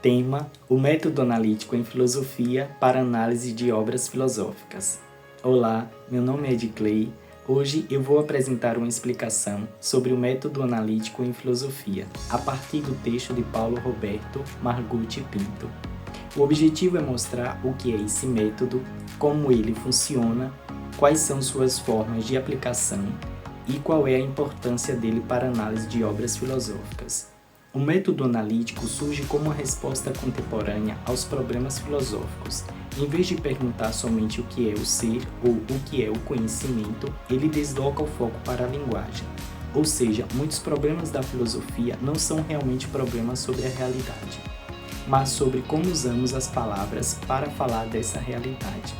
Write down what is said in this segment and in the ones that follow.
Tema: o método analítico em filosofia para análise de obras filosóficas. Olá, meu nome é Edclay. Hoje eu vou apresentar uma explicação sobre o método analítico em filosofia, a partir do texto de Paulo Roberto Margutti Pinto. O objetivo é mostrar o que é esse método, como ele funciona, quais são suas formas de aplicação e qual é a importância dele para a análise de obras filosóficas. O método analítico surge como uma resposta contemporânea aos problemas filosóficos. Em vez de perguntar somente o que é o ser ou o que é o conhecimento, ele desloca o foco para a linguagem. Ou seja, muitos problemas da filosofia não são realmente problemas sobre a realidade, mas sobre como usamos as palavras para falar dessa realidade.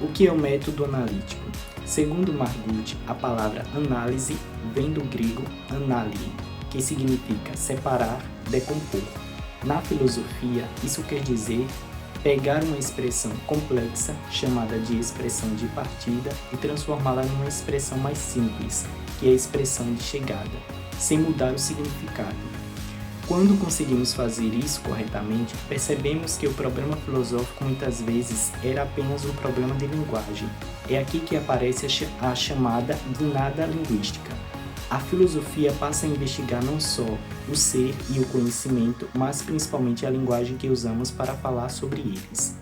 O que é o método analítico? Segundo Margutti, a palavra análise vem do grego analie, que significa separar, decompor. Na filosofia, isso quer dizer pegar uma expressão complexa, chamada de expressão de partida, e transformá-la numa expressão mais simples, que é a expressão de chegada, sem mudar o significado. Quando conseguimos fazer isso corretamente, percebemos que o problema filosófico muitas vezes era apenas um problema de linguagem. É aqui que aparece a chamada guinada linguística. A filosofia passa a investigar não só o ser e o conhecimento, mas principalmente a linguagem que usamos para falar sobre eles.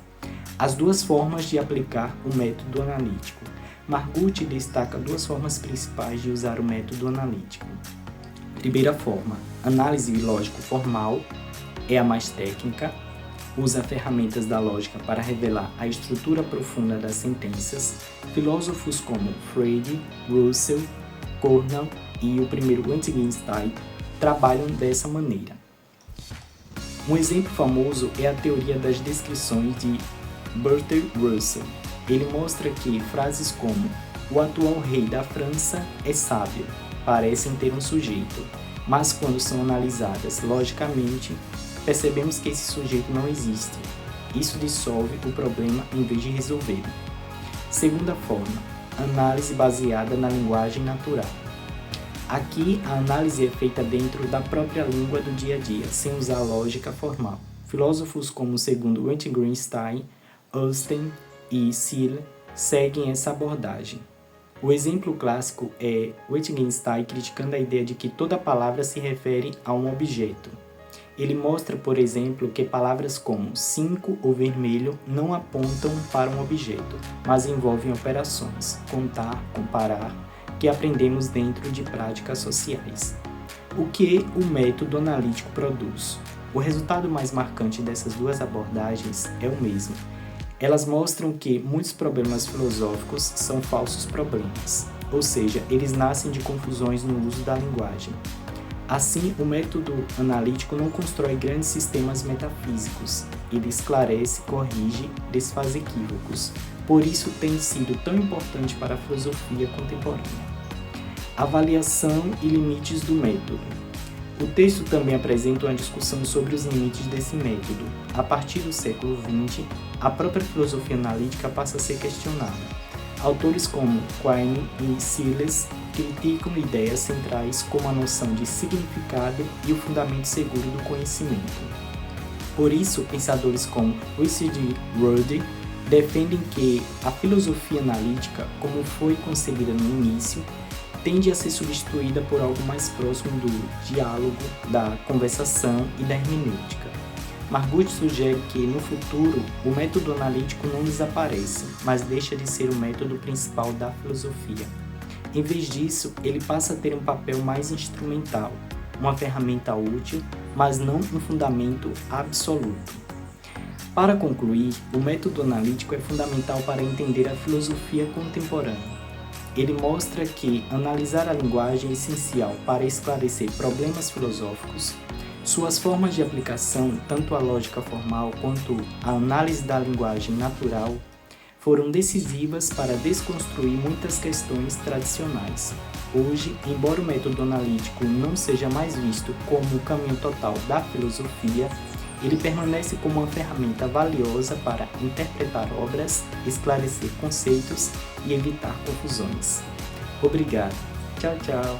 As duas formas de aplicar o método analítico. Margutti destaca duas formas principais de usar o método analítico. Primeira forma, análise lógico-formal, é a mais técnica, usa ferramentas da lógica para revelar a estrutura profunda das sentenças. Filósofos como Freud, Russell, Cornell e o primeiro Wittgenstein trabalham dessa maneira. Um exemplo famoso é a teoria das descrições de Bertrand Russell. Ele mostra que frases como "o atual rei da França é sábio" parecem ter um sujeito, mas quando são analisadas logicamente, percebemos que esse sujeito não existe. Isso dissolve o problema em vez de resolvê-lo. Segunda forma, análise baseada na linguagem natural. Aqui, a análise é feita dentro da própria língua do dia a dia, sem usar lógica formal. Filósofos como o segundo Wittgenstein, Austin e Searle seguem essa abordagem. O exemplo clássico é Wittgenstein criticando a ideia de que toda palavra se refere a um objeto. Ele mostra, por exemplo, que palavras como 5 ou vermelho não apontam para um objeto, mas envolvem operações, contar, comparar, que aprendemos dentro de práticas sociais. O que o método analítico produz? O resultado mais marcante dessas duas abordagens é o mesmo. Elas mostram que muitos problemas filosóficos são falsos problemas, ou seja, eles nascem de confusões no uso da linguagem. Assim, o método analítico não constrói grandes sistemas metafísicos, ele esclarece, corrige, desfaz equívocos. Por isso tem sido tão importante para a filosofia contemporânea. Avaliação e limites do método. O texto também apresenta uma discussão sobre os limites desse método. A partir do século XX, a própria filosofia analítica passa a ser questionada. Autores como Quine e Searle criticam ideias centrais como a noção de significado e o fundamento seguro do conhecimento. Por isso, pensadores como Richard Rorty defendem que a filosofia analítica, como foi concebida no início, tende a ser substituída por algo mais próximo do diálogo, da conversação e da hermenêutica. Margutti sugere que, no futuro, o método analítico não desaparece, mas deixa de ser o método principal da filosofia. Em vez disso, ele passa a ter um papel mais instrumental, uma ferramenta útil, mas não um fundamento absoluto. Para concluir, o método analítico é fundamental para entender a filosofia contemporânea. Ele mostra que analisar a linguagem é essencial para esclarecer problemas filosóficos. Suas formas de aplicação, tanto a lógica formal quanto a análise da linguagem natural, foram decisivas para desconstruir muitas questões tradicionais. Hoje, embora o método analítico não seja mais visto como o caminho total da filosofia, ele permanece como uma ferramenta valiosa para interpretar obras, esclarecer conceitos e evitar confusões. Obrigado. Tchau, tchau.